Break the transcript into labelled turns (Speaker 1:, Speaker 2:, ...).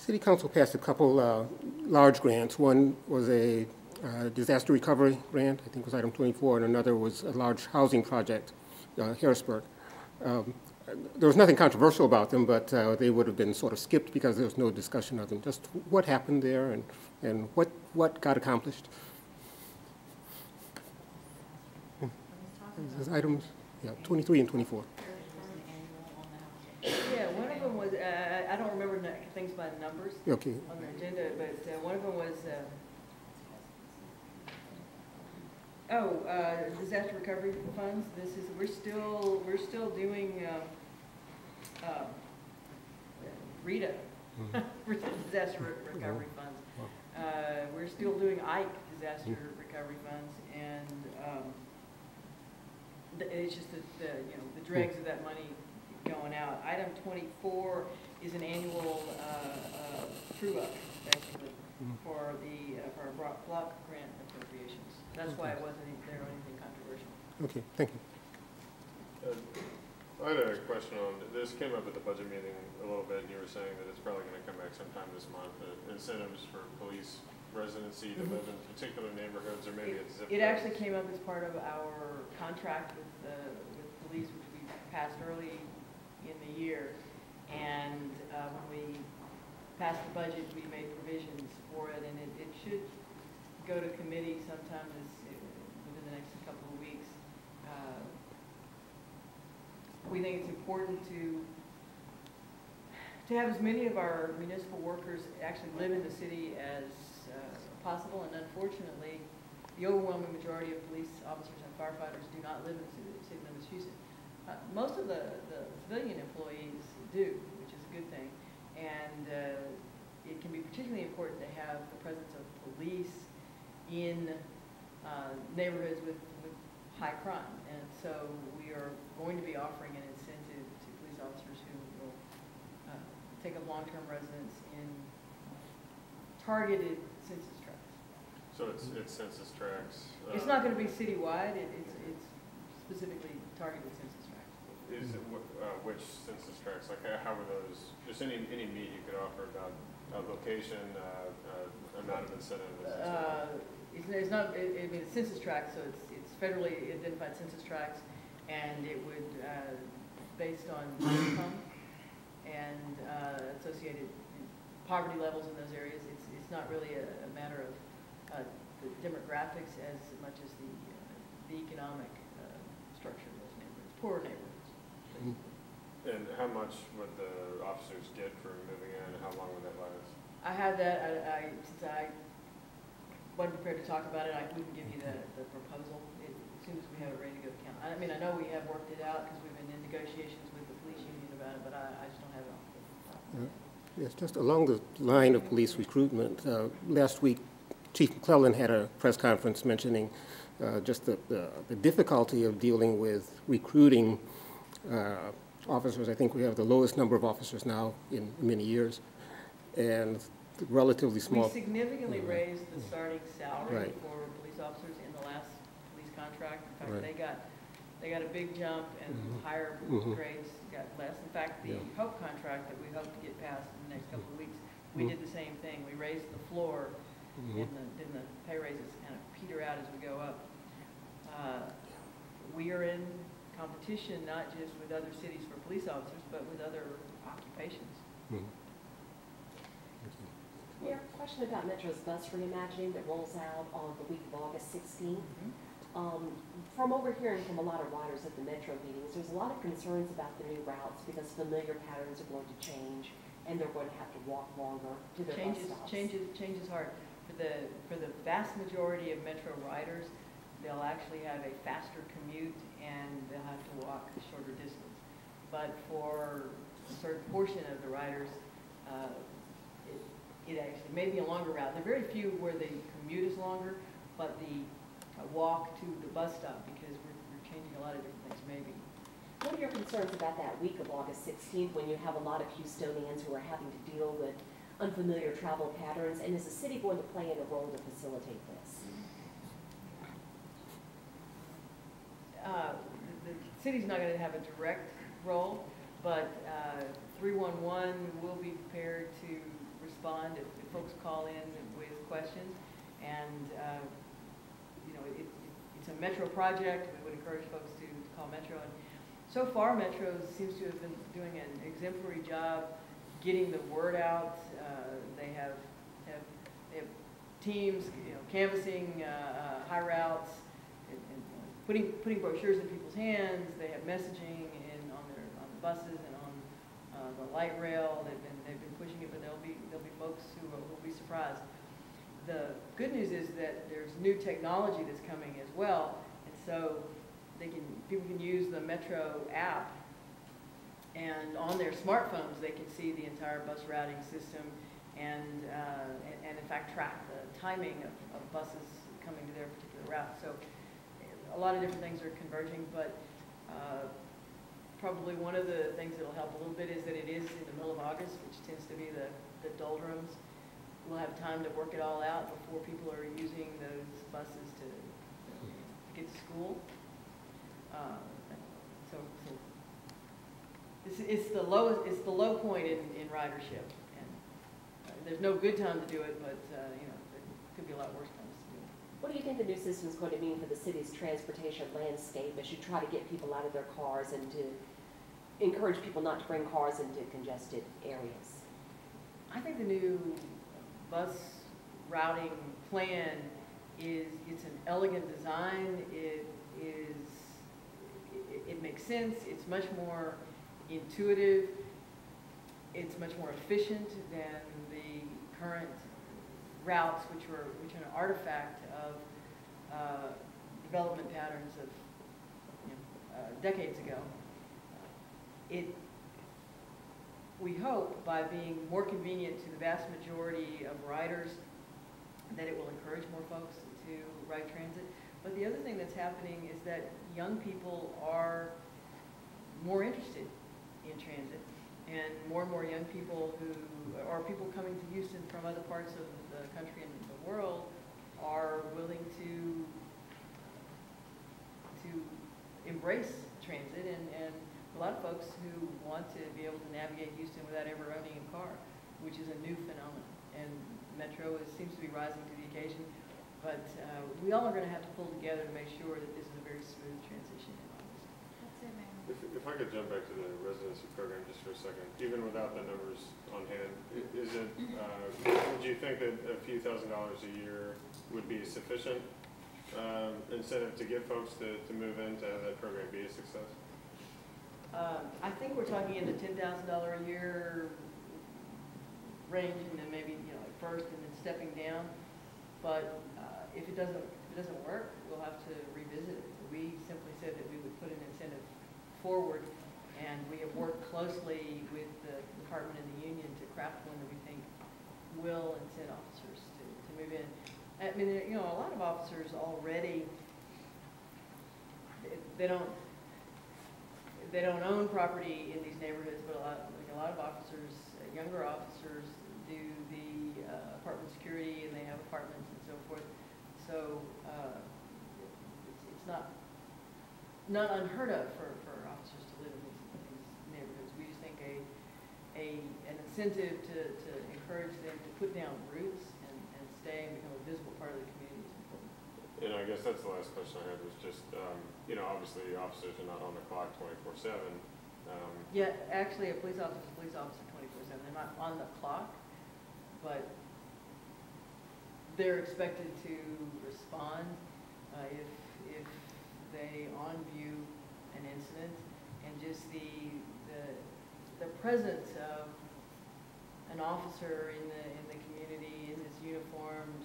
Speaker 1: City Council passed a couple large grants. One was a disaster recovery grant, I think was item 24, and another was a large housing project, Harrisburg. There was nothing controversial about them, but they would have been sort of skipped because there was no discussion of them. Just what happened there and what got accomplished. Those items, yeah, 23 and 24.
Speaker 2: Yeah, one of them was, I don't remember things by numbers
Speaker 1: Okay.
Speaker 2: on the agenda, but one of them was, disaster recovery funds. This is, we're still doing, RETA, disaster recovery funds. We're still doing Ike disaster recovery funds, and it's just that the dregs of that money going out. Item 24 is an annual true-up, basically, for our block grant appropriations. That's why it wasn't there or anything controversial.
Speaker 1: Okay, thank you.
Speaker 3: I had a question on, this came up at the budget meeting a little bit, and you were saying that it's probably going to come back sometime this month, incentives for police residency to live in particular neighborhoods, or maybe it's zip codes.
Speaker 2: It actually came up as part of our contract with police, which we passed early in the year, and when we passed the budget, we made provisions for it, and it should go to committee sometime within the next couple of weeks. We think it's important to have as many of our municipal workers actually live in the city as possible, and unfortunately, the overwhelming majority of police officers and firefighters do not live in the city limits of Houston. Most of the civilian employees do, which is a good thing, and it can be particularly important to have the presence of police in neighborhoods with high crime, and so we are going to be offering an incentive to police officers who will take up long-term residence in targeted census tracts.
Speaker 3: So it's census tracts.
Speaker 2: It's not going to be citywide. It's specifically targeted census tracts.
Speaker 3: Is it which census tracts? Like how were those? Just any meat you could offer about location, amount of incentive.
Speaker 2: It's not. I mean, it's census tracts, so it's federally identified census tracts, and it would based on income and associated poverty levels in those areas. It's not really a matter of the demographics as much as the economic structure of those neighborhoods, poorer neighborhoods.
Speaker 3: And how much would the officers get for moving in? How long would that last?
Speaker 2: I have that. Since I wasn't prepared to talk about it, I couldn't give you the proposal. As soon as we have it ready to go to council. I mean, I know we have worked it out because we've been in negotiations with the police union about it, but I just don't have it off the top.
Speaker 1: Yes, just along the line of police recruitment, last week Chief McClellan had a press conference mentioning just the difficulty of dealing with recruiting officers. I think we have the lowest number of officers now in many years, and relatively small.
Speaker 2: We significantly raised the starting salary
Speaker 1: Right.
Speaker 2: for police officers in the last police contract. In fact,
Speaker 1: Right.
Speaker 2: they got a big jump, and higher grades got less. In fact, the HOPE contract that we hope to get passed in the next couple of weeks, we did the same thing. We raised the floor, and then the pay raises kind of peter out as we go up. We are in competition not just with other cities for police officers, but with other occupations.
Speaker 4: Mayor, question about Metro's bus reimagining that rolls out on the week of August 16th. From overhearing from a lot of riders at the Metro meetings, there's a lot of concerns about the new routes because familiar patterns are going to change and they're going to have to walk longer to their bus stops.
Speaker 2: Change is hard. For the vast majority of Metro riders, they'll actually have a faster commute and they'll have to walk a shorter distance. But for a certain portion of the riders, it actually may be a longer route. There are very few where the commute is longer, but the walk to the bus stop, because we're changing a lot of different things, maybe.
Speaker 4: What are your concerns about that week of August 16th when you have a lot of Houstonians who are having to deal with unfamiliar travel patterns, and is the city going to play in a role to facilitate this?
Speaker 2: The city's not going to have a direct role, but 311 will be prepared to respond respond if folks call in with questions. And, you know, it's a Metro project. We would encourage folks to call Metro. And so far, Metro seems to have been doing an exemplary job getting the word out. They have teams, you know, canvassing high routes, and putting brochures in people's hands. They have messaging on the buses and on the light rail. They've been pushing it, but there'll be folks who will be surprised. The good news is that there's new technology that's coming as well, and so people can use the Metro app, and on their smartphones they can see the entire bus routing system, and in fact track the timing of buses coming to their particular route. So a lot of different things are converging, but probably one of the things that will help a little bit is that it is in the middle of August, which tends to be the doldrums. We'll have time to work it all out before people are using those buses to get to school. So it's the low point in ridership, and there's no good time to do it, but you know, there could be a lot worse times to do it.
Speaker 4: What do you think the new system is going to mean for the city's transportation landscape as you try to get people out of their cars and to encourage people not to bring cars into congested areas?
Speaker 2: I think the new bus routing plan it's an elegant design. It makes sense. It's much more intuitive. It's much more efficient than the current routes, which are an artifact of development patterns of decades ago. We hope by being more convenient to the vast majority of riders that it will encourage more folks to ride transit. But the other thing that's happening is that young people are more interested in transit, and more young people who are people coming to Houston from other parts of the country and the world are willing to embrace transit, and a lot of folks who want to be able to navigate Houston without ever owning a car, which is a new phenomenon. And Metro seems to be rising to the occasion, but we all are going to have to pull together to make sure that this is a very smooth transition in all this.
Speaker 5: That's it, ma'am.
Speaker 3: If I could jump back to the residency program just for a second, even without the numbers on hand, is it, would you think that a few $1,000s a year would be sufficient incentive to get folks to move in to have that program be a success?
Speaker 2: I think we're talking in the $10,000 a year range, and then maybe at first and then stepping down. But if it doesn't work, we'll have to revisit it. We simply said that we would put an incentive forward, and we have worked closely with the department and the union to craft one that we think will incent officers to move in. I mean, a lot of officers already they don't own property in these neighborhoods, but a lot of officers, younger officers, do the apartment security, and they have apartments and so forth. So it's not unheard of for officers to live in these neighborhoods. We just think an incentive to encourage them to put down roots and stay and become a visible part of the community is important.
Speaker 3: And I guess that's the last question I had was just, obviously officers are not on the clock 24/7.
Speaker 2: Yeah, actually, a police officer is a police officer 24/7. They're not on the clock, but they're expected to respond if they on view an incident, and just the presence of an officer in the community in his uniformed,